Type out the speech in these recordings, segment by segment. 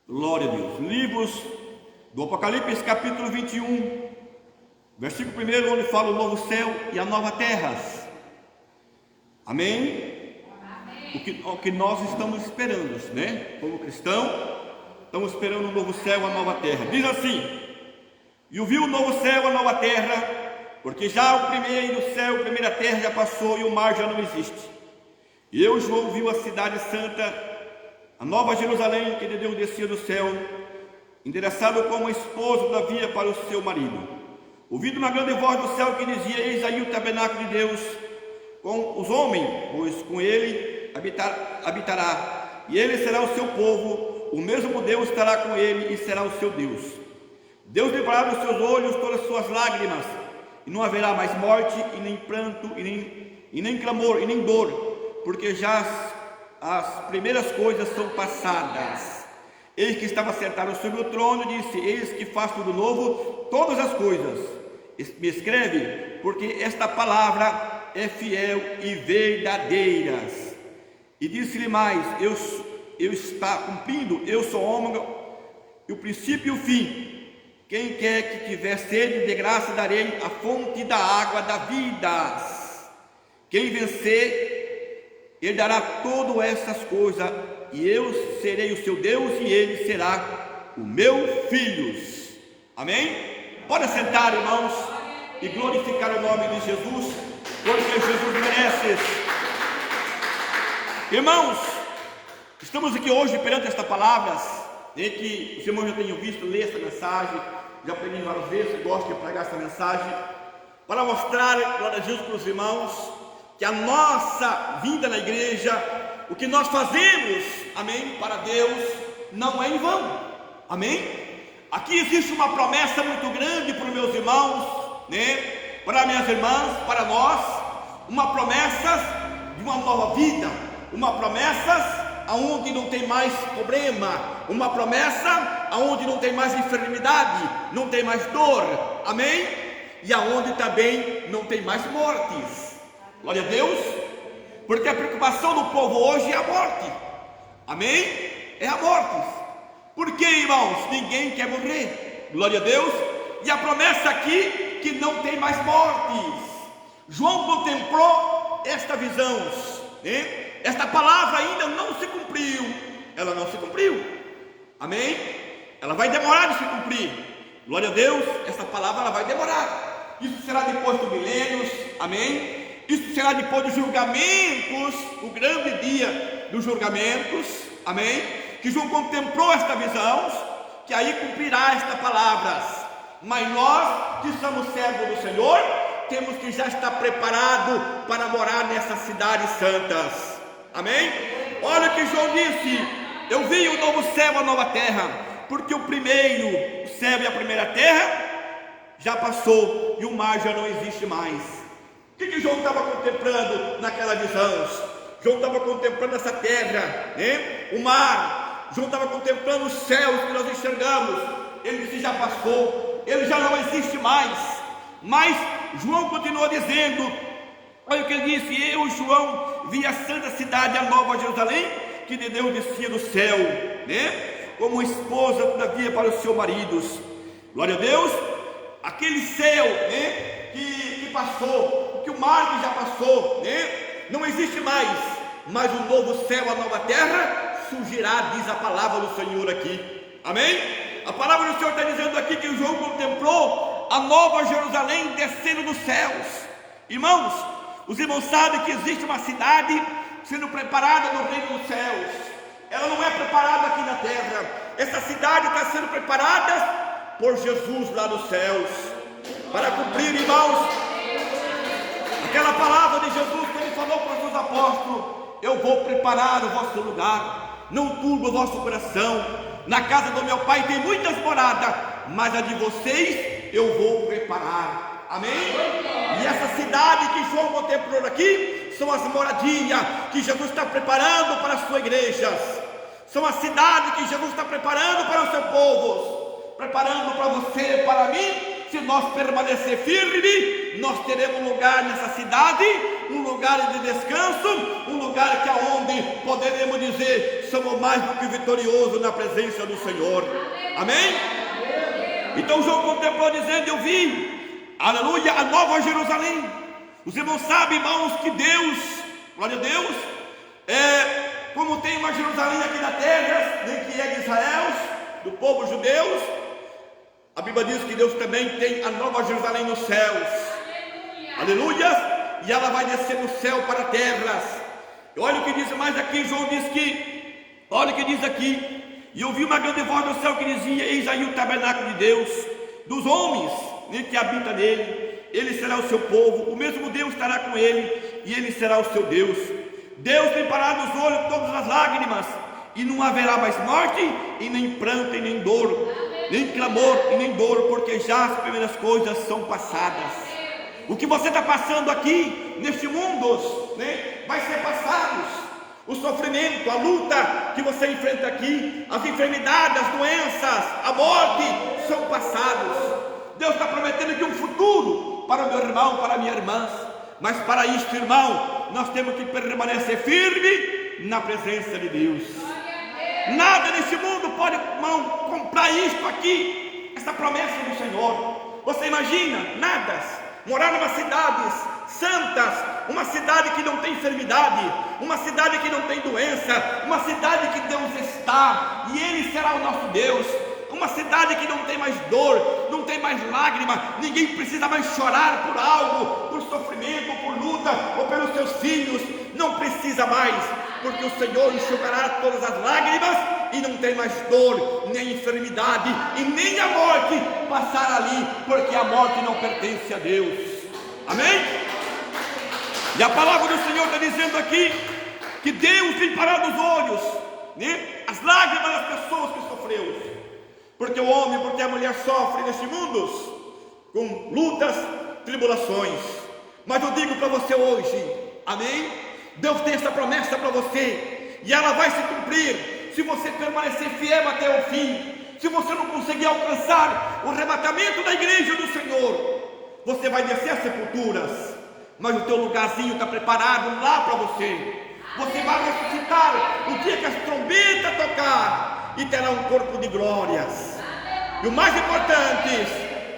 Glória a Deus. Livros do Apocalipse, capítulo 21, versículo 1, onde fala o novo céu e a nova terra. Amém? O que nós estamos esperando, né? Como cristão, estamos esperando o novo céu e a nova terra. Diz assim: e ouviu o novo céu e a nova terra, porque já o primeiro céu e a primeira terra já passou e o mar já não existe. E eu, João, viu a cidade santa, a nova Jerusalém, que de Deus descia do céu, endereçado como a esposa da via para o seu marido. Ouvindo uma grande voz do céu que dizia: eis aí o tabernáculo de Deus com os homens, pois com ele habitará, e ele será o seu povo, o mesmo Deus estará com ele e será o seu Deus. Deus livrará dos seus olhos todas as suas lágrimas, e não haverá mais morte, e nem pranto, e nem clamor, e nem dor, porque já as primeiras coisas são passadas. Eis que estava sentado sobre o trono e disse: eis que faço tudo novo, todas as coisas. Me escreve, porque esta palavra é fiel e verdadeira. E disse-lhe mais: eu está cumprindo, eu sou o ômega, e o princípio e o fim. Quem quer que tiver sede, de graça darei a fonte da água da vida. Quem vencer, ele dará todas essas coisas, e eu serei o seu Deus, e ele será o meu filho. Amém? Pode sentar, irmãos, e glorificar o nome de Jesus, porque Jesus merece. Irmãos, estamos aqui hoje perante esta palavra, que os irmãos já tenham visto, ler essa mensagem, já preguei várias vezes, gosto de pregar essa mensagem, para mostrar, glória a Deus, para os irmãos, que a nossa vinda na igreja, o que nós fazemos, amém, para Deus, não é em vão, amém? Aqui existe uma promessa muito grande para os meus irmãos, né? Para minhas irmãs, para nós, uma promessa de uma nova vida, uma promessa aonde não tem mais problema, uma promessa aonde não tem mais enfermidade, não tem mais dor, amém? E aonde também não tem mais mortes. Glória a Deus, porque a preocupação do povo hoje é a morte, amém? É a morte. Por que, irmãos? Ninguém quer morrer, glória a Deus. E a promessa aqui, que não tem mais mortes. João contemplou esta visão, né? Esta palavra ainda não se cumpriu, ela não se cumpriu, amém? Ela vai demorar de se cumprir, glória a Deus. Essa palavra ela vai demorar, isso será depois do milênios, amém? Isso será depois dos julgamentos, o grande dia dos julgamentos, amém? Que João contemplou esta visão, que aí cumprirá esta palavra. Mas nós que somos servos do Senhor, temos que já estar preparado para morar nessas cidades santas, amém? Olha o que João disse: eu vi o novo céu e a nova terra, porque o primeiro céu e a primeira terra já passou e o mar já não existe mais. O que João estava contemplando naquela visão? João estava contemplando essa terra, né? O mar. João estava contemplando os céus que nós enxergamos. Ele disse: já passou, ele já não existe mais. Mas João continuou dizendo, olha o que ele disse: eu, João, vi a santa cidade, a nova Jerusalém, que de Deus descia do céu, né? Como esposa todavia para os seus maridos. Glória a Deus. Aquele céu, né? Que passou, que o mar que já passou, né? Não existe mais, mas o novo céu, a nova terra surgirá, diz a palavra do Senhor aqui, amém? A palavra do Senhor está dizendo aqui que João contemplou a nova Jerusalém descendo dos céus. Irmãos, os irmãos sabem que existe uma cidade sendo preparada no reino dos céus. Ela não é preparada aqui na terra. Essa cidade está sendo preparada por Jesus lá nos céus, para cumprir, irmãos, aquela palavra de Jesus que ele falou para os seus apóstolos: eu vou preparar o vosso lugar, não turba o vosso coração. Na casa do meu pai tem muitas moradas, mas a de vocês eu vou preparar, amém? E essa cidade que João contemplou aqui são as moradias que Jesus está preparando para a sua igreja. São a cidade que Jesus está preparando para o seu povo, preparando para você, para mim, se nós permanecer firme, nós teremos um lugar nessa cidade, um lugar de descanso, um lugar que aonde poderemos dizer, somos mais do que vitoriosos na presença do Senhor. Amém? Então João contemplou dizendo, eu vi, aleluia, a nova Jerusalém. Os irmãos sabem, irmãos, que Deus, glória a Deus, como tem uma Jerusalém aqui na terra, que é de Israel, do povo judeu, a Bíblia diz que Deus também tem a nova Jerusalém nos céus. Aleluia! E ela vai descer do céu para a terra. Olha o que diz mais aqui, João diz que, olha o que diz aqui, e ouvi uma grande voz do céu que dizia, eis aí o tabernáculo de Deus, dos homens, que habita nele, ele será o seu povo, o mesmo Deus estará com ele, e ele será o seu Deus. Deus limpará dos olhos todas as lágrimas, e não haverá mais morte, e nem pranto, e nem dor, nem clamor, e nem dor, porque já as primeiras coisas são passadas. O que você está passando aqui, neste mundo, vai ser passado. O sofrimento, a luta que você enfrenta aqui, as enfermidades, as doenças, a morte, são passados. Deus está prometendo que um futuro para o meu irmão, para a minha irmã. Mas para isto, irmão, nós temos que permanecer firme na presença de Deus. Nada nesse mundo pode, irmão, comprar isto aqui, essa promessa do Senhor. Você imagina, nada, morar numa cidade santas, uma cidade que não tem enfermidade, uma cidade que não tem doença, uma cidade que Deus está, e Ele será o nosso Deus. Uma cidade que não tem mais dor, não tem mais lágrima, ninguém precisa mais chorar por algo, por sofrimento, por luta, ou pelos seus filhos, não precisa mais, porque o Senhor enxugará todas as lágrimas, e não tem mais dor, nem enfermidade, e nem a morte passar ali, porque a morte não pertence a Deus. Amém? E a palavra do Senhor está dizendo aqui, que Deus limpará dos olhos, as lágrimas das pessoas que sofreu. Porque o homem, porque a mulher sofre neste mundo com lutas, tribulações. Mas eu digo para você hoje, amém? Deus tem essa promessa para você, e ela vai se cumprir se você permanecer fiel até o fim. Se você não conseguir alcançar o arrebatamento da igreja do Senhor, você vai descer às sepulturas, mas o teu lugarzinho está preparado lá para você. Você vai ressuscitar o dia que as trombetas tocar, e terá um corpo de glórias. E o mais importante,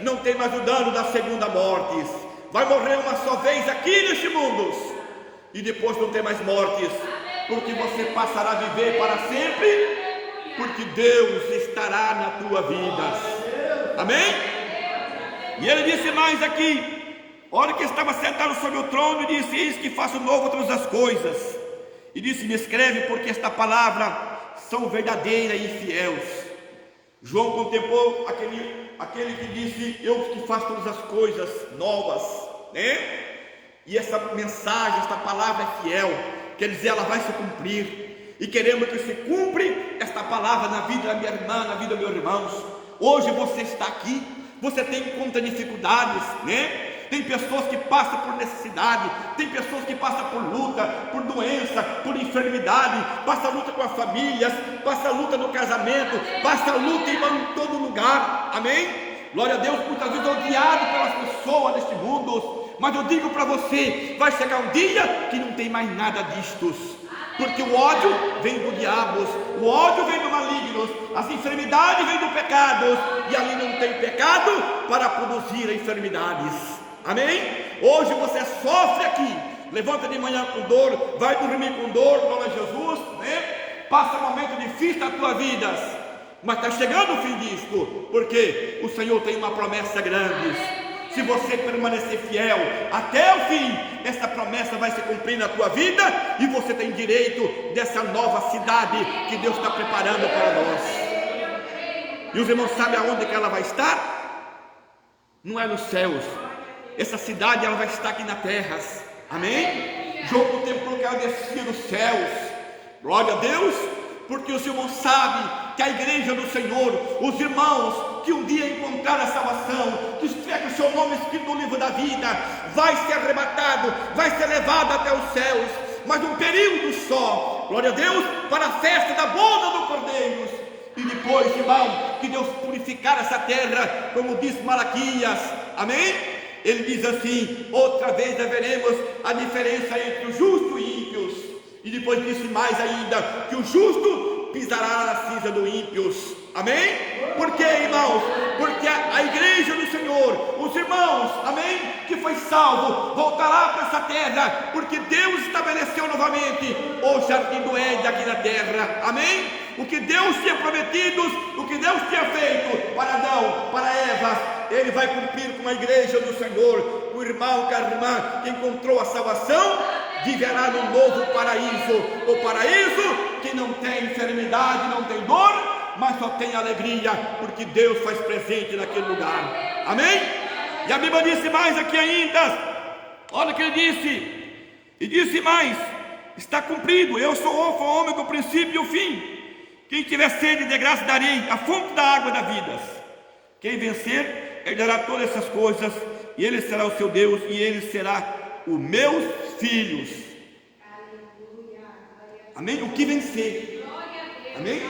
não tem mais o dano da segunda morte. Vai morrer uma só vez aqui neste mundo, e depois não tem mais mortes, porque você passará a viver para sempre, porque Deus estará na tua vida. Amém? E ele disse mais aqui, olha que estava sentado sobre o trono, e disse, eis que faço novo todas as coisas. E disse, me escreve, porque esta palavra são verdadeiras e fiéis. João contemplou aquele que disse, eu que faço todas as coisas novas, E essa mensagem, esta palavra é fiel, quer dizer, ela vai se cumprir, e queremos que se cumpre esta palavra na vida da minha irmã, na vida dos meus irmãos. Hoje você está aqui, você tem contra dificuldades, Tem pessoas que passam por necessidade, tem pessoas que passam por luta, por doença, por enfermidade, passa luta com as famílias, passa luta no casamento, passa luta em todo lugar, amém? Glória a Deus, muitas vezes odiado pelas pessoas deste mundo, mas eu digo para você, vai chegar um dia que não tem mais nada disto, porque o ódio vem do diabo, o ódio vem do maligno, as enfermidades vêm do pecado, e ali não tem pecado para produzir enfermidades. Amém? Hoje você sofre aqui, levanta de manhã com dor, vai dormir com dor, glória a Jesus, passa um momento difícil na tua vida, mas está chegando o fim disto, porque o Senhor tem uma promessa grande. Se você permanecer fiel até o fim, essa promessa vai se cumprir na tua vida, e você tem direito dessa nova cidade que Deus está preparando para nós. E os irmãos sabem aonde que ela vai estar? Não é nos céus. Essa cidade ela vai estar aqui na terra, amém? João contemplou que ela descia dos céus, glória a Deus, porque os irmãos sabem que a igreja do Senhor, os irmãos que um dia encontraram a salvação, que escreve o seu nome escrito no livro da vida, vai ser arrebatado, vai ser levado até os céus, mas um período só, glória a Deus, para a festa da boda do Cordeiro, e depois, irmão, que Deus purificar essa terra, como diz Malaquias, amém? Ele diz assim: outra vez veremos a diferença entre o justo e ímpios. E depois disse mais ainda, que o justo pisará na cinza do ímpios, amém? Por quê, irmãos? Porque a igreja do Senhor, os irmãos, amém, que foi salvo, voltará para essa terra, porque Deus estabeleceu novamente o jardim do Éden aqui na terra, amém? O que Deus tinha prometido, o que Deus tinha feito para Adão, para Eva, Ele vai cumprir com a igreja do Senhor. O irmão, a irmã que encontrou a salvação, viverá no novo paraíso, o paraíso que não tem enfermidade, não tem dor, mas só tem alegria, porque Deus faz presente naquele lugar, amém? E a Bíblia disse mais aqui ainda, olha o que ele disse, e disse mais: está cumprido, eu sou o Alfa, o Ômega, o princípio e o fim. Quem tiver sede, de graça darei a fonte da água da vida. Quem vencer, herdará todas essas coisas, e Ele será o seu Deus, e Ele será os meus filhos. Amém? O que vencer, amém?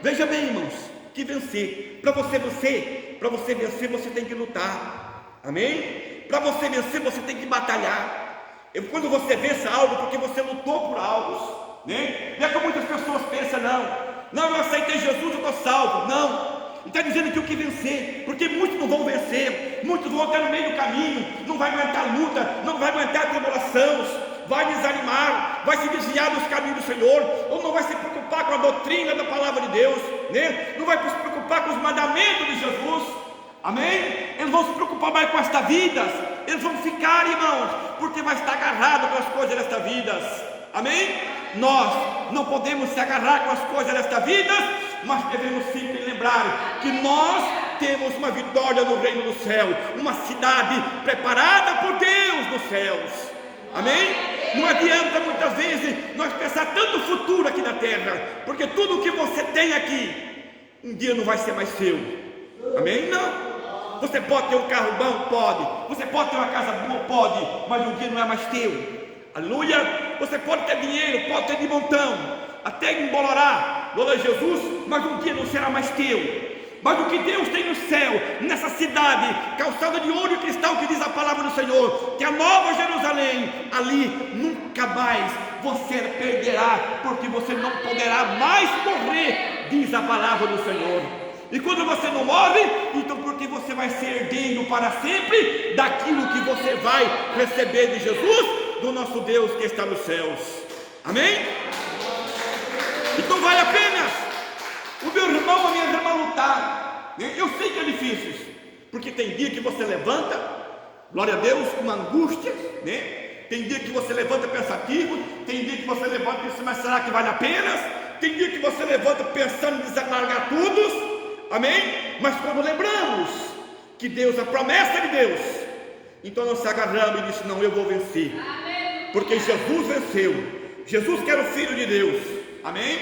Veja bem, irmãos, o que vencer. Para você vencer, você tem que lutar, amém? Para você vencer, você tem que batalhar. Quando você vence algo, porque você lutou por algo, né? Não é como muitas pessoas pensam, não, eu aceitei Jesus, eu estou salvo. Não, ele está dizendo que o que vencer, porque muitos não vão vencer, muitos vão estar no meio do caminho, não vai aguentar a luta, não vai aguentar a tribulação, vai desanimar, vai se desviar dos caminhos do Senhor, ou não vai se preocupar com a doutrina da palavra de Deus, né? Não vai se preocupar com os mandamentos de Jesus, amém? Eles vão se preocupar mais com esta vida, eles vão ficar, irmãos, porque vai estar agarrado com as coisas desta vida, amém? Nós não podemos se agarrar com as coisas desta vida, mas devemos sempre lembrar que nós temos uma vitória no reino do céu, uma cidade preparada por Deus nos céus, amém? Não adianta muitas vezes nós pensar tanto no futuro aqui na terra, porque tudo que você tem aqui, um dia não vai ser mais seu, amém? Não, você pode ter um carro bom? Pode. Você pode ter uma casa boa? Pode, mas um dia não é mais teu. Aleluia. Você pode ter dinheiro, pode ter de montão, até embolorar, glória a Jesus, mas um dia não será mais teu. Mas o que Deus tem no céu, nessa cidade, calçada de ouro e cristal, que diz a palavra do Senhor, que a nova Jerusalém, ali nunca mais você perderá, porque você não poderá mais morrer, diz a palavra do Senhor. E quando você não morre, então porque você vai ser herdeiro para sempre daquilo que você vai receber de Jesus, do nosso Deus que está nos céus, amém? Então vale a pena o meu irmão, a minha irmã lutar, né? Eu sei que é difícil, porque tem dia que você levanta, glória a Deus, com uma angústia, né? Tem dia que você levanta pensativo, tem dia que você levanta pensando, mas será que vale a pena? Tem dia que você levanta pensando em deslargar tudo, amém? Mas quando lembramos que Deus, a promessa de Deus, então nós se agarramos e disse: não, eu vou vencer, porque Jesus venceu. Jesus, que era o Filho de Deus, amém?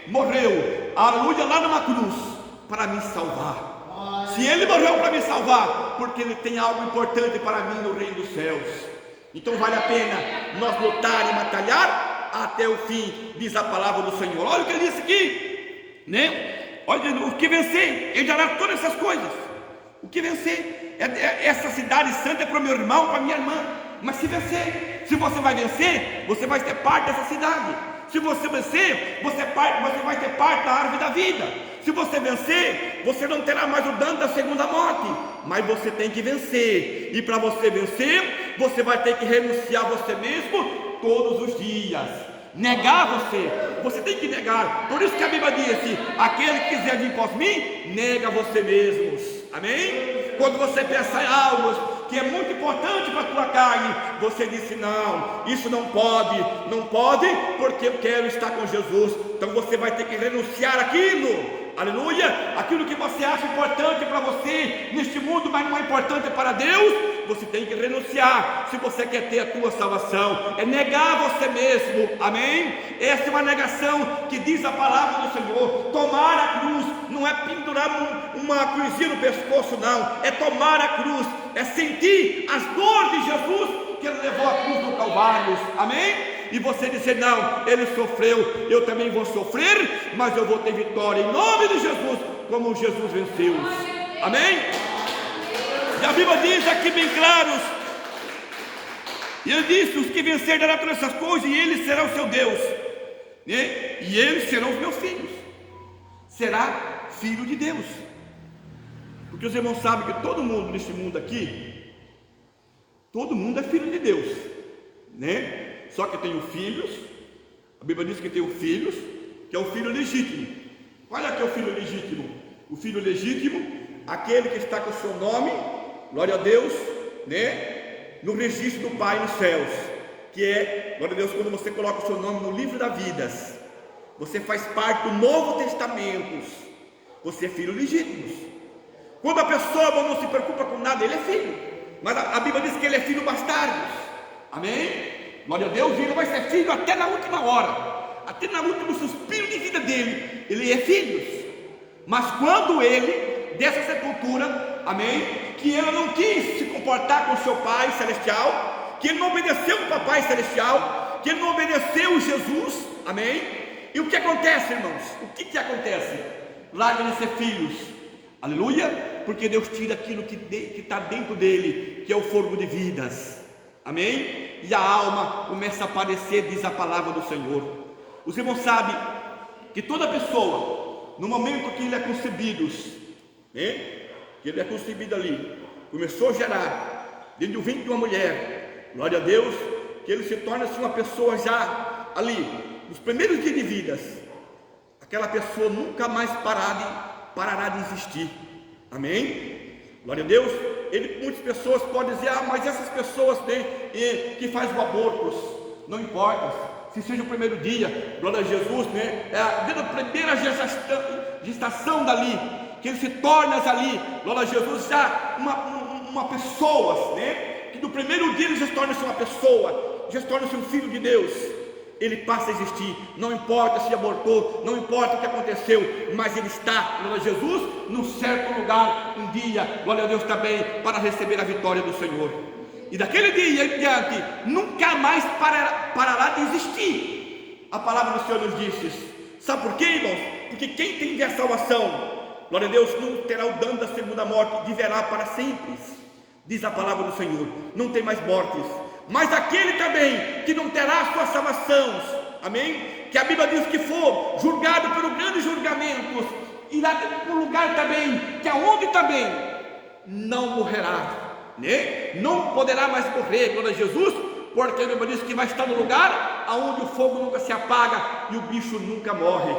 Morreu, aleluia, lá numa cruz, para me salvar. Se Ele morreu para me salvar, porque Ele tem algo importante para mim no reino dos céus. Então vale a pena nós lutar e batalhar até o fim, diz a palavra do Senhor. Olha o que Ele disse aqui, né? Olha, o que vencer, Ele dará todas essas coisas. O que vencer, essa cidade santa é para o meu irmão, para a minha irmã. Mas se vencer, se você vai vencer, você vai ter parte dessa cidade. Se você vencer, você vai ter parte da árvore da vida. Se você vencer, você não terá mais o dano da segunda morte. Mas você tem que vencer. E para você vencer, você vai ter que renunciar a você mesmo todos os dias. Negar você tem que negar. Por isso que a Bíblia diz: aquele que quiser vir após mim, nega você mesmos, amém? Quando você pensar em algo que é muito importante para a tua carne, você disse: não, isso não pode, porque eu quero estar com Jesus. Então você vai ter que renunciar aquilo, aleluia, aquilo que você acha importante para você neste mundo, mas não é importante para Deus. Você tem que renunciar, se você quer ter a tua salvação, é negar você mesmo, amém? Essa é uma negação que diz a palavra do Senhor. Tomar a cruz não é pendurar uma cruzinha no pescoço, não, é tomar a cruz, é sentir as dores de Jesus, que Ele levou a cruz no Calvário, amém? E você dizer: não, Ele sofreu, eu também vou sofrer, mas eu vou ter vitória em nome de Jesus, como Jesus venceu-os. Amém? E a Bíblia diz aqui bem claros, e ele disse: os que vencerem dará todas essas coisas, e ele será o seu Deus, né? E eles serão os meus filhos. Será filho de Deus. Porque os irmãos sabem que todo mundo neste mundo aqui, todo mundo é filho de Deus, né? Só que tem os filhos. A Bíblia diz que tem os filhos, que é o filho legítimo. Qual é que é o filho legítimo? O filho legítimo, aquele que está com o seu nome, glória a Deus, né? No registro do Pai nos céus, que é, glória a Deus, quando você coloca o seu nome no livro da vida, você faz parte do Novo Testamento, você é filho legítimo. Quando a pessoa não se preocupa com nada, ele é filho, mas a Bíblia diz que ele é filho bastardo. Amém? Glória a Deus. E ele vai ser filho até na última hora, até no último suspiro de vida dele, ele é filho. Mas quando ele, dessa sepultura, amém, que ele não quis se comportar com seu Pai Celestial, que ele não obedeceu o Papai Celestial, que ele não obedeceu Jesus, amém? E o que acontece, irmãos? O que acontece? Larga de ser filhos, aleluia, porque Deus tira aquilo que está dentro dele, que é o fogo de vidas, amém? E a alma começa a aparecer, diz a palavra do Senhor. Os irmãos sabem que toda pessoa, no momento que ele é concebido, né? Que ele é concebido ali, começou a gerar dentro do ventre de uma mulher, glória a Deus, que ele se torna-se uma pessoa já ali, nos primeiros dias de vida, aquela pessoa nunca mais parará de existir, amém? Glória a Deus. Muitas pessoas podem dizer: mas essas pessoas que fazem o aborto, não importa, se seja o primeiro dia, glória a Jesus, né? Desde a primeira gestação dali, que ele se torna ali, glória a Jesus, já uma pessoa, né? Que do primeiro dia ele já se torna-se uma pessoa, já se torna-se um filho de Deus. Ele passa a existir, não importa se abortou, não importa o que aconteceu, mas ele está, glória a Jesus, num certo lugar, um dia, glória a Deus também, para receber a vitória do Senhor. E daquele dia em diante, nunca mais parará de existir. A palavra do Senhor nos disse. Sabe por quê, irmãos? Porque quem tem a salvação, glória a Deus, não terá o dano da segunda morte, viverá para sempre, diz a palavra do Senhor, não tem mais mortes. Mas aquele também que não terá a sua salvação, amém? Que a Bíblia diz que for julgado pelo grande julgamento, irá para um lugar também, que aonde também não morrerá, né? Não poderá mais morrer, glória a Jesus, porque a Bíblia diz que vai estar no lugar aonde o fogo nunca se apaga e o bicho nunca morre,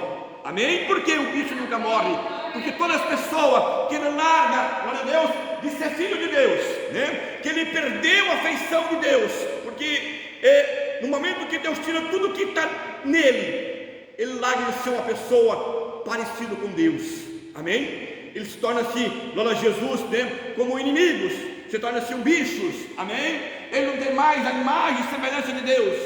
amém? Por que o bicho nunca morre? Porque todas as pessoas que ele larga, glória a Deus, de ser filho de Deus, né? Que ele perdeu a afeição de Deus, porque no momento que Deus tira tudo que está nele, ele larga de ser uma pessoa parecida com Deus, amém? Ele se torna-se, glória a Jesus, né? Como inimigos, se torna-se um bichos, amém? Ele não tem mais a imagem e semelhança de Deus,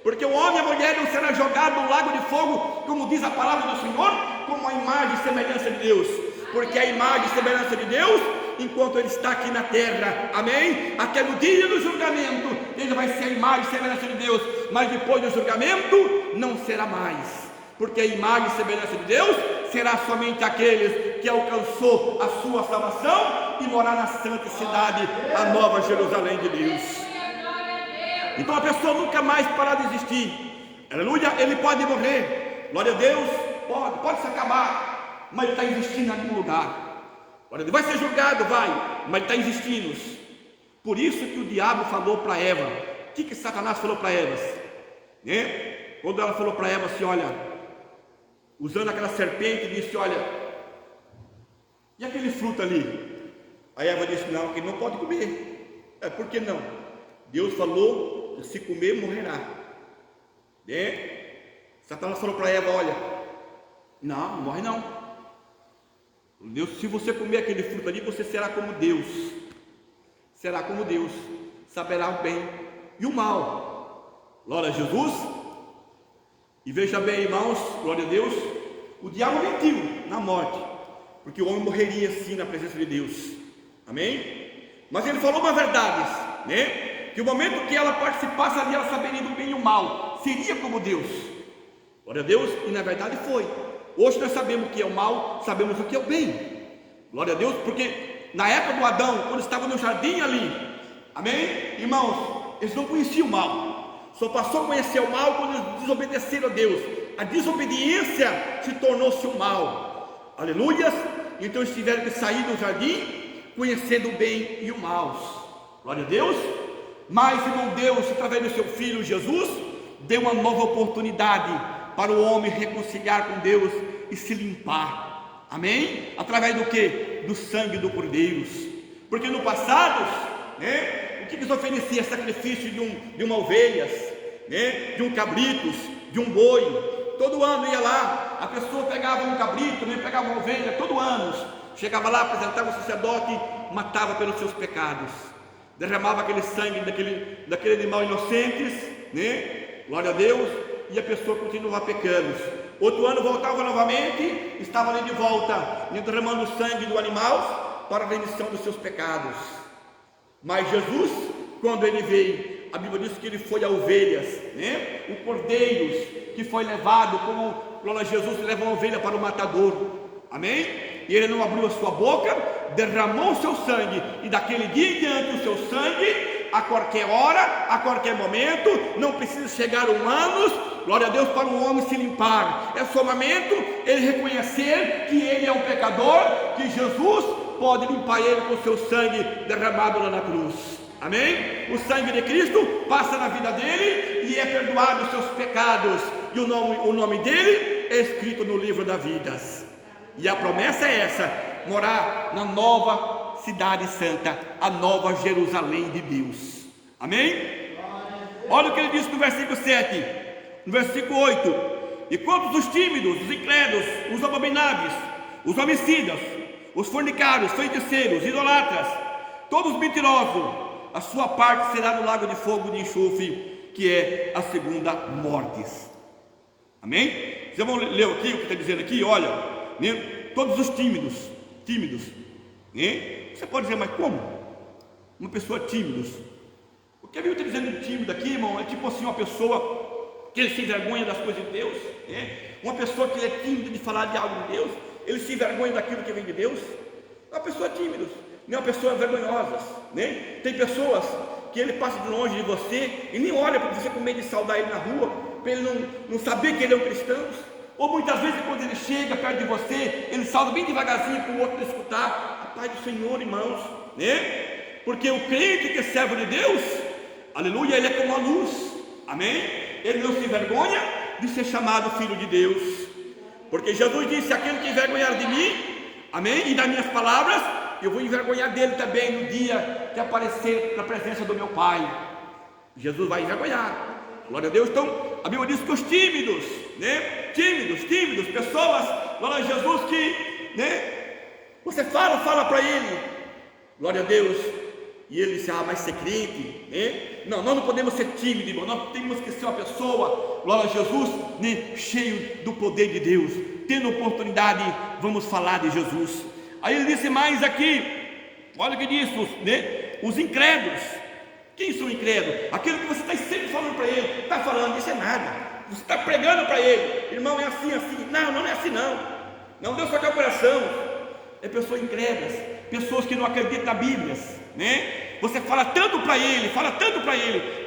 porque o homem e a mulher não será jogado no lago de fogo, como diz a palavra do Senhor, como a imagem e semelhança de Deus, porque a imagem e semelhança de Deus, enquanto ele está aqui na terra, amém? Até no dia do julgamento, ele vai ser a imagem e semelhança de Deus, mas depois do julgamento, não será mais, porque a imagem e semelhança de Deus será somente aqueles que alcançou a sua salvação e morar na santa cidade, a nova Jerusalém de Deus. Então a pessoa nunca mais parará de existir, aleluia. Ele pode morrer, glória a Deus, pode se acabar, mas ele está existindo em algum lugar. Olha, vai ser julgado, vai, mas está existindo. Por isso que o diabo falou para Eva. O que Satanás falou para Eva? Né? Quando ela falou para Eva assim, olha, usando aquela serpente, disse, olha, e aquele fruto ali? A Eva disse, não, que não pode comer. Por que não? Deus falou que se comer, morrerá. Né? Satanás falou para Eva, olha, não morre não. Deus, se você comer aquele fruto ali, você será como Deus. Será como Deus, saberá o bem e o mal. Glória a Jesus. E veja bem, irmãos, glória a Deus, o diabo mentiu na morte, porque o homem morreria sim na presença de Deus, amém? Mas ele falou uma verdade, né? Que o momento que ela participasse ali, ela saberia do bem e o mal, seria como Deus. Glória a Deus. E na verdade foi. Hoje nós sabemos o que é o mal, sabemos o que é o bem. Glória a Deus, porque na época do Adão, quando estava no jardim ali, amém? Irmãos, eles não conheciam o mal, só passou a conhecer o mal quando eles desobedeceram a Deus. A desobediência se tornou-se o mal, aleluias. Então eles tiveram que sair do jardim, conhecendo o bem e o mal. Glória a Deus. Mas, irmão, Deus, através do seu Filho Jesus, deu uma nova oportunidade para o homem reconciliar com Deus e se limpar, amém? Através do que? Do sangue do Cordeiro. Porque no passado, né, o que eles ofereciam? Sacrifício de uma ovelha, né, de um cabrito, de um boi. Todo ano ia lá, a pessoa pegava um cabrito, né, pegava uma ovelha, todo ano, chegava lá, apresentava o sacerdote, matava pelos seus pecados, derramava aquele sangue daquele animal inocente, né, glória a Deus, e a pessoa continuava pecando. Outro ano voltava novamente, estava ali de volta, derramando o sangue do animal para a remissão dos seus pecados. Mas Jesus, quando ele veio, a Bíblia diz que ele foi a ovelhas, né? O cordeiro que foi levado, como glória a Jesus leva uma ovelha para o matador, amém? E ele não abriu a sua boca, derramou o seu sangue, e daquele dia em diante o seu sangue, a qualquer hora, a qualquer momento, não precisa chegar anos, glória a Deus, para o homem se limpar. É só momento ele reconhecer que ele é um pecador, que Jesus pode limpar ele com o seu sangue derramado lá na cruz, amém? O sangue de Cristo passa na vida dele e é perdoado os seus pecados, e o nome dele é escrito no livro da vida. E a promessa é essa: morar na nova cidade santa, a nova Jerusalém de Deus, amém? Olha o que ele diz no versículo 7, no versículo 8: e quanto os tímidos, os incrédulos, os abomináveis, os homicidas, os fornicários, feiticeiros, idolatras, todos mentirosos, a sua parte será no lago de fogo de enxofre, que é a segunda morte, amém? Vocês vão ler aqui o que está dizendo aqui, olha, né? Todos os tímidos, né? Você pode dizer, mas como? Uma pessoa tímida. O que a Bíblia está dizendo de tímido aqui, irmão, é tipo assim, uma pessoa que ele se envergonha das coisas de Deus, né? Uma pessoa que ele é tímida de falar de algo de Deus, ele se envergonha daquilo que vem de Deus. É uma pessoa tímida, não é uma pessoa vergonhosa, né? Tem pessoas que ele passa de longe de você e nem olha para você com medo de saudar ele na rua, para ele não saber que ele é um cristão. Ou muitas vezes quando ele chega perto de você, ele salta bem devagarzinho para o outro escutar a paz do Senhor, irmãos, né? Porque o crente que é servo de Deus, aleluia, ele é como a luz, amém? Ele não se envergonha de ser chamado filho de Deus, porque Jesus disse: aquele que envergonhar de mim, amém, e das minhas palavras, eu vou envergonhar dele também no dia que aparecer na presença do meu Pai. Jesus vai envergonhar, glória a Deus. Então a Bíblia diz que os tímidos, né? Tímidos, pessoas, glória a Jesus, que, né? Você fala para ele, glória a Deus, e ele diz: ah, mas ser crente, né? Não, nós não podemos ser tímidos, irmão. Nós temos que ser uma pessoa, glória a Jesus, né? Cheio do poder de Deus. Tendo oportunidade, vamos falar de Jesus. Aí ele disse mais aqui, olha o que diz, né? Os incrédulos. Quem são incrédulos? Aquilo que você está sempre falando para ele, está falando, isso é nada. Você está pregando para ele, irmão, é assim, assim. Não é assim não. Não, Deus toca o coração. É pessoas incrédulas, pessoas que não acreditam na Bíblia, né? Você fala tanto para ele,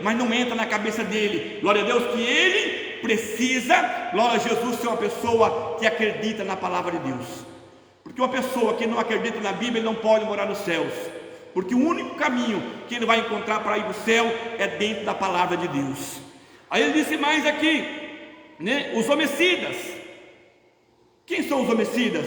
mas não entra na cabeça dele, glória a Deus, que ele precisa, glória a Jesus, ser uma pessoa que acredita na palavra de Deus. Porque uma pessoa que não acredita na Bíblia, ele não pode morar nos céus, porque o único caminho que ele vai encontrar para ir para o céu é dentro da palavra de Deus. Aí ele disse mais aqui, né? Os homicidas. Quem são os homicidas?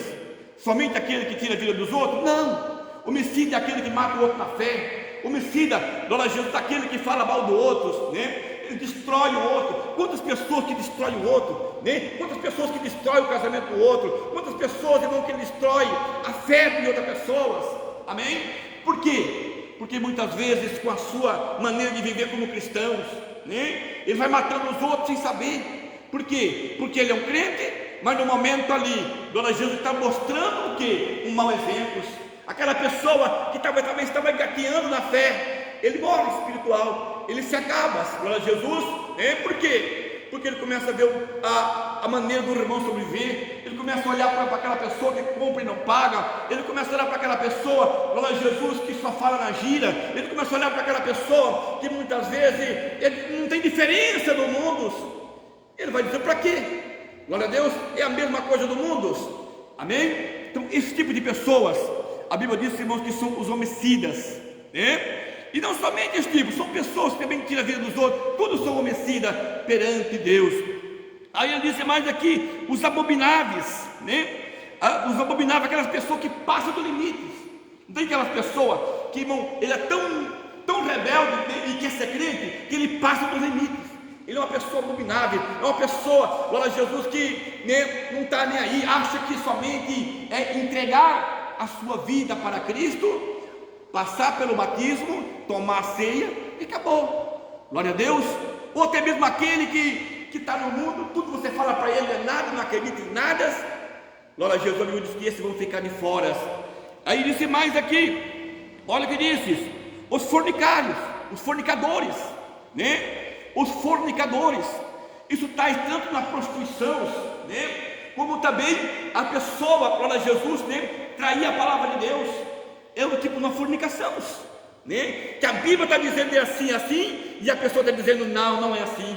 Somente aquele que tira a vida dos outros? Não. Homicida é aquele que mata o outro na fé. Homicida, glória a Jesus, é aquele que fala mal do outro, né? Ele destrói o outro. Quantas pessoas que destroem o outro, né? Quantas pessoas que destroem o casamento do outro? Quantas pessoas, irmão, que ele destrói a fé de outras pessoas? Amém? Por quê? Porque muitas vezes, com a sua maneira de viver como cristãos, né? Ele vai matando os outros sem saber. Por quê? Porque ele é um crente, mas no momento ali, glória a Jesus, está mostrando o quê? Um mau exemplo. Aquela pessoa que talvez estava engateando na fé, ele morre espiritual, ele se acaba, glória a Jesus, né? Por quê? Porque ele começa a ver a maneira do irmão sobreviver, ele começa a olhar para aquela pessoa que compra e não paga, ele começa a olhar para aquela pessoa, glória a Jesus, que só fala na gira, ele começa a olhar para aquela pessoa que muitas vezes ele não tem diferença do mundo. Ele vai dizer: para quê? Glória a Deus, é a mesma coisa do mundo. Amém? Então esse tipo de pessoas, a Bíblia diz, irmãos, que são os homicidas, né? E não somente esse tipo, são pessoas que também tiram a vida dos outros, todos são homicidas perante Deus. Aí ele disse mais aqui, os abomináveis, né? Os abomináveis, aquelas pessoas que passam do limite. Não tem aquelas pessoas que, irmão, ele é tão rebelde, né, e quer ser crente, que ele passa dos limites. Ele é uma pessoa abominável, é uma pessoa, glória a Jesus, que, né, não está nem aí, acha que somente é entregar a sua vida para Cristo, passar pelo batismo, tomar a ceia e acabou. Glória a Deus. Ou até mesmo aquele que está no mundo, tudo que você fala para ele é nada, não acredita em nada. Glória a Jesus, amigo, diz que esses vão ficar de fora. Aí disse mais aqui, olha o que disse: os fornicários, os fornicadores, né? Os fornicadores, isso está tanto na prostituição, né? Como também a pessoa, glória a Jesus, né, trair a palavra de Deus. É o tipo na fornicação, né? Que a Bíblia está dizendo é assim, assim, e a pessoa está dizendo não é assim.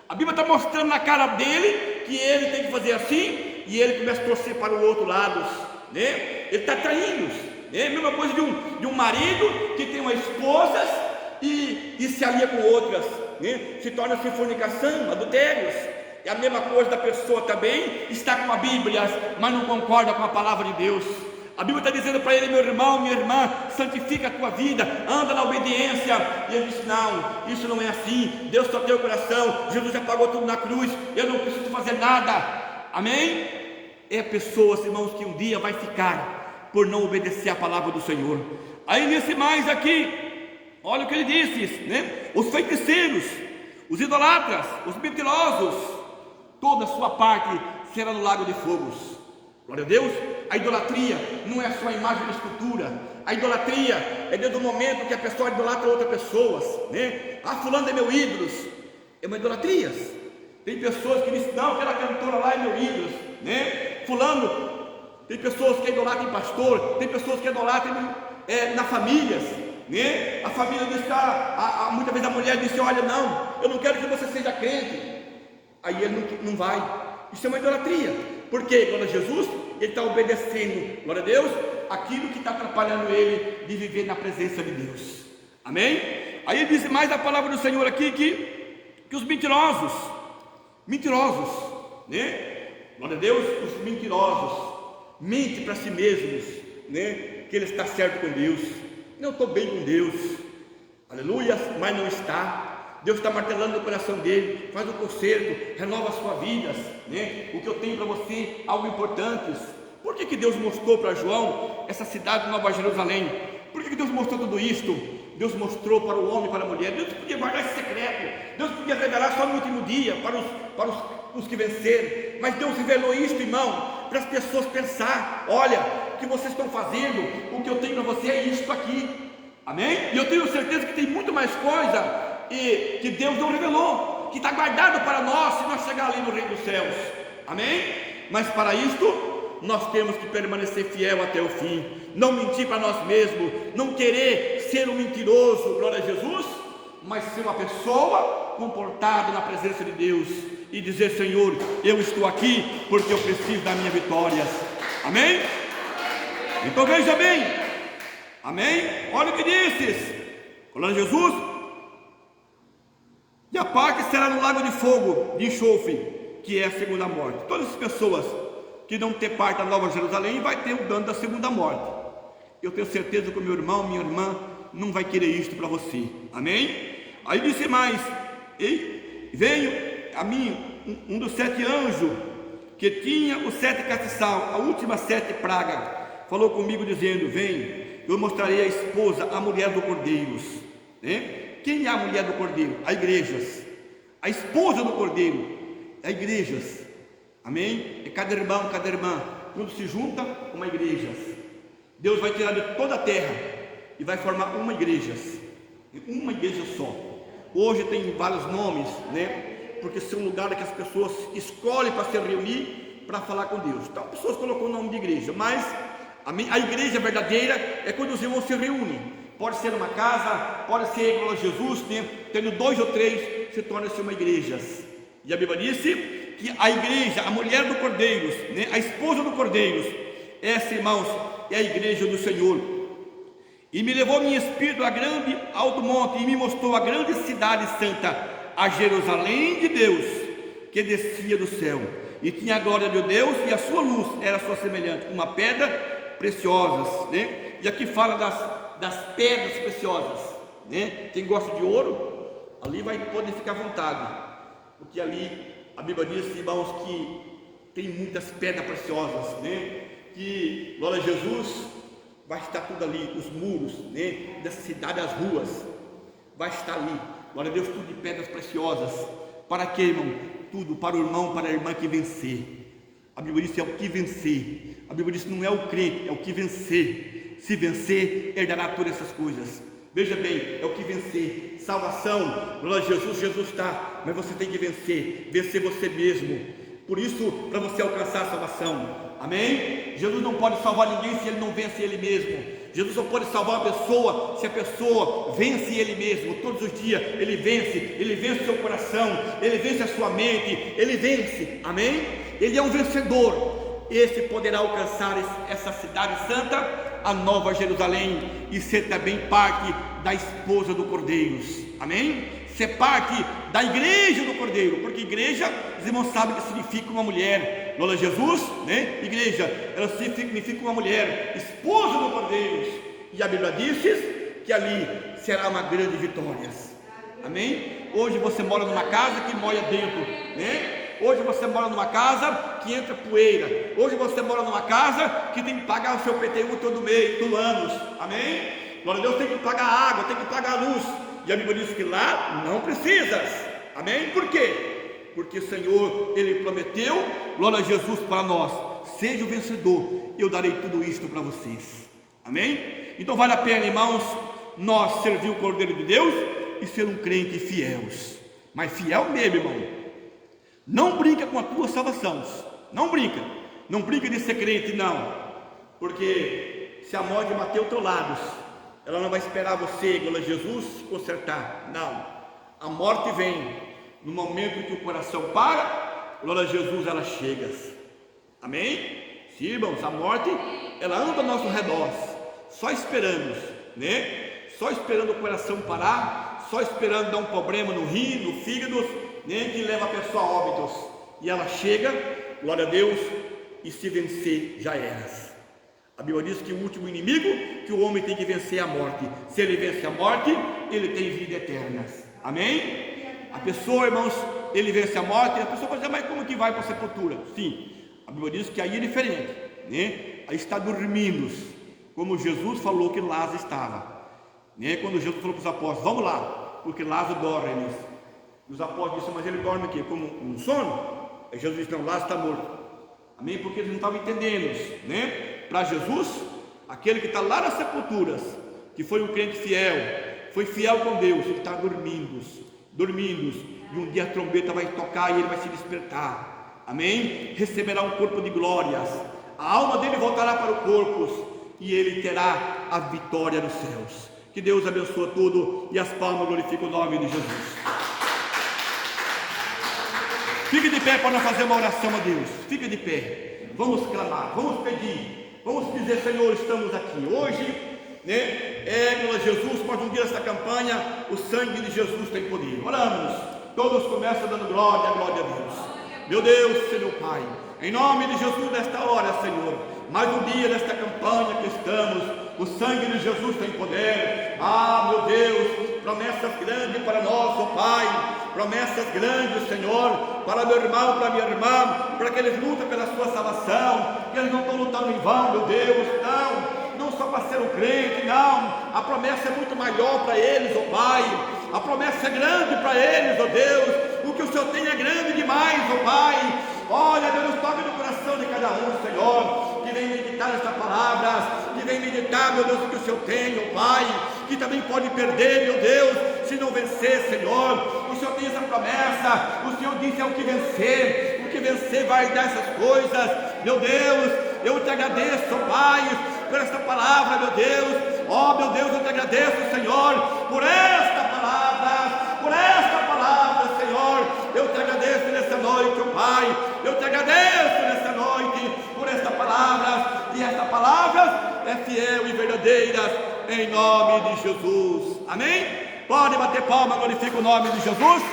A Bíblia está mostrando na cara dele que ele tem que fazer assim, e ele começa a torcer para o outro lado, né? Ele está traindo, né? A mesma coisa de um marido que tem uma esposa e se alia com outras, né? Se torna-se fornicação, adultérios. É a mesma coisa da pessoa também, está com a Bíblia, mas não concorda com a palavra de Deus. A Bíblia está dizendo para ele: meu irmão, minha irmã, santifica a tua vida, anda na obediência. E ele disse: não, isso não é assim. Deus só tem o coração, Jesus já pagou tudo na cruz, eu não preciso fazer nada. Amém? É pessoas, irmãos, que um dia vai ficar por não obedecer a palavra do Senhor. Aí disse mais aqui, olha o que ele disse, né? Os feiticeiros, os idolatras, os mentirosos, toda a sua parte será no lago de fogos. Glória a Deus. A idolatria não é só a imagem da escultura. A idolatria é desde o momento que a pessoa idolatra outra pessoa, né? Fulano é meu ídolo. É uma idolatria. Tem pessoas que dizem: não, aquela cantora lá é meu ídolo, né? Fulano, tem pessoas que idolatram em pastor, tem pessoas que idolatram na família, né? A família diz que muitas vezes a mulher diz: olha, não, eu não quero que você seja crente. Aí ele não vai. Isso é uma idolatria. Porque, glória a Jesus, ele está obedecendo, glória a Deus, aquilo que está atrapalhando ele de viver na presença de Deus. Amém? Aí diz mais a palavra do Senhor aqui que os mentirosos, né? Glória a Deus, os mentirosos mentem para si mesmos, né? Que ele está certo com Deus. Não, estou bem com Deus, aleluia, mas não está. Deus está martelando no coração dele: faz um conserto, renova a sua vida, né? O que eu tenho para você, algo importante. Por que Deus mostrou para João essa cidade de Nova Jerusalém? Por que Deus mostrou tudo isto? Deus mostrou para o homem e para a mulher. Deus podia guardar esse secreto, Deus podia revelar só no último dia para os que venceram, mas Deus revelou isto, irmão, para as pessoas pensar: olha, o que vocês estão fazendo, o que eu tenho para você é isto aqui. Amém? E eu tenho certeza que tem muito mais coisa e que Deus não revelou, que está guardado para nós, se nós chegar ali no reino dos céus. Amém? Mas para isto nós temos que permanecer fiel até o fim, não mentir para nós mesmos, não querer ser um mentiroso, glória a Jesus, mas ser uma pessoa comportada na presença de Deus e dizer: Senhor, eu estou aqui porque eu preciso da minha vitória. Amém? Então veja bem, amém? Olha o que dizes, glória a Jesus. E a parte será no lago de fogo, de enxofre, que é a segunda morte. Todas as pessoas que não ter parte da Nova Jerusalém vai ter o dano da segunda morte. Eu tenho certeza que o meu irmão, minha irmã, não vai querer isto para você. Amém? Aí disse mais: e veio a mim um dos 7 anjos, que tinha os 7 castiçal, a última 7 pragas, falou comigo dizendo: vem, eu mostrarei a esposa, a mulher do Cordeiro, né? Quem é a mulher do Cordeiro? A igrejas. A esposa do Cordeiro é a igrejas. Amém? É cada irmão, cada irmã, quando se junta, uma igreja. Deus vai tirar de toda a terra e vai formar uma igreja só. Hoje tem vários nomes, né? Porque são lugares que as pessoas escolhem para se reunir, para falar com Deus. Então, as pessoas colocam o nome de igreja, mas a igreja verdadeira é quando os irmãos se reúnem. Pode ser uma casa, pode ser igual a Jesus, né? Tendo 2 ou 3, se torna-se uma igreja. E a Bíblia disse que a igreja, a mulher do Cordeiro, né? A esposa do Cordeiro, essa, irmãos, é a igreja do Senhor. E me levou meu espírito a grande alto monte, e me mostrou a grande cidade santa, a Jerusalém de Deus, que descia do céu, e tinha a glória de Deus, e a sua luz era sua semelhante, uma pedra preciosas, né? E aqui fala das pedras preciosas, né? Quem gosta de ouro, ali vai poder ficar à vontade, porque ali a Bíblia diz, irmãos, que tem muitas pedras preciosas, né? Que, glória a Jesus, vai estar tudo ali, os muros, né? Dessa cidade, as ruas, vai estar ali, glória a Deus, tudo de pedras preciosas. Para quê, irmão? Tudo para o irmão, para a irmã que vencer. A Bíblia diz é o que vencer. A Bíblia diz não é o crente, é o que vencer. Se vencer, herdará todas essas coisas. Veja bem, é o que vencer. Salvação, glória a Jesus, Jesus está, mas você tem que vencer você mesmo. Por isso, para você alcançar a salvação, amém? Jesus não pode salvar ninguém se ele não vence ele mesmo. Jesus só pode salvar a pessoa se a pessoa vence ele mesmo. Todos os dias ele vence o seu coração, ele vence a sua mente, ele vence, amém? Ele é um vencedor. Esse poderá alcançar essa cidade santa, a nova Jerusalém, e ser também parte da esposa do Cordeiro, amém? Ser parte da igreja do Cordeiro, porque igreja, os irmãos sabem que significa uma mulher, glória a Jesus, né? Igreja, ela significa uma mulher, esposa do Cordeiro, e a Bíblia diz que ali será uma grande vitória, amém? Hoje você mora numa casa que molha dentro, né? Hoje você mora numa casa que entra poeira. Hoje você mora numa casa que tem que pagar o seu PTU todo mês, todo ano, amém? Glória a Deus, tem que pagar a água, tem que pagar a luz. E a Bíblia diz que lá não precisas, amém? Por quê? Porque o Senhor, Ele prometeu, glória a Jesus para nós, seja o vencedor, eu darei tudo isto para vocês, amém? Então vale a pena, irmãos, nós servir o Cordeiro de Deus e ser um crente fiel, mas fiel mesmo, irmão. Não brinca com a tua salvação, não brinca de ser crente, não, porque se a morte bater ao teu lado, ela não vai esperar você, glória a Jesus, consertar, não. A morte vem no momento que o coração para, glória a Jesus, ela chega, amém? Sim, irmãos, a morte, ela anda ao nosso redor, só esperamos, né? Só esperando o coração parar, só esperando dar um problema no rim, no fígado, né? Que leva a pessoa a óbitos, e ela chega, glória a Deus, e se vencer, já era. A Bíblia diz que o último inimigo que o homem tem que vencer é a morte. Se ele vence a morte, ele tem vida eterna, amém? A pessoa, irmãos, ele vence a morte, a pessoa pode dizer, mas como que vai para a sepultura? Sim, a Bíblia diz que aí é diferente, né? Aí está dormindo, como Jesus falou que Lázaro estava, né? Quando Jesus falou para os apóstolos, vamos lá, porque Lázaro dorme. Os apóstolos disseram, mas ele dorme aqui como um sono? Aí Jesus disse, não, Lázaro está morto, amém? Porque eles não estavam entendendo, né? Para Jesus, aquele que está lá nas sepulturas, que foi um crente fiel, foi fiel com Deus, ele está dormindo, e um dia a trombeta vai tocar e ele vai se despertar, amém? Receberá um corpo de glórias, a alma dele voltará para o corpo, e ele terá a vitória nos céus. Que Deus abençoe tudo, e as palmas glorificam o nome de Jesus. Fique de pé para nós fazer uma oração a Deus, fique de pé, vamos clamar, vamos pedir, vamos dizer, Senhor, estamos aqui hoje, né? Glória a Jesus, mas um dia esta campanha, o sangue de Jesus tem poder. Oramos, todos começam dando glória a Deus. Meu Deus, Senhor Pai, em nome de Jesus nesta hora, Senhor, mais um dia nesta campanha que estamos, o sangue de Jesus tem poder. Ah, meu Deus, promessas grandes para nós, ó Pai, promessas grandes, Senhor, para meu irmão, para minha irmã, para que eles lutam pela sua salvação, que eles não estão lutando em vão, meu Deus, não só para ser um crente, não, a promessa é muito maior para eles, ó Pai, a promessa é grande para eles, ó Deus, o que o Senhor tem é grande demais, ó Pai. Olha, Deus, toque no coração de cada um, Senhor, que vem meditar esta palavra, que vem meditar, meu Deus, o que o Senhor tem, ó Pai, que também pode perder, meu Deus, se não vencer, Senhor, o Senhor tem essa promessa, o Senhor disse: é o que vencer vai dar essas coisas. Meu Deus, eu te agradeço, Pai, por esta palavra, meu Deus. Ó, meu Deus, eu te agradeço, Senhor, por esta palavra, Senhor. Eu te agradeço nessa noite, ó Pai, eu te agradeço nessa noite por esta palavra, e esta palavra é fiel e verdadeira, em nome de Jesus. Amém? Pode bater palma, glorifica o nome de Jesus.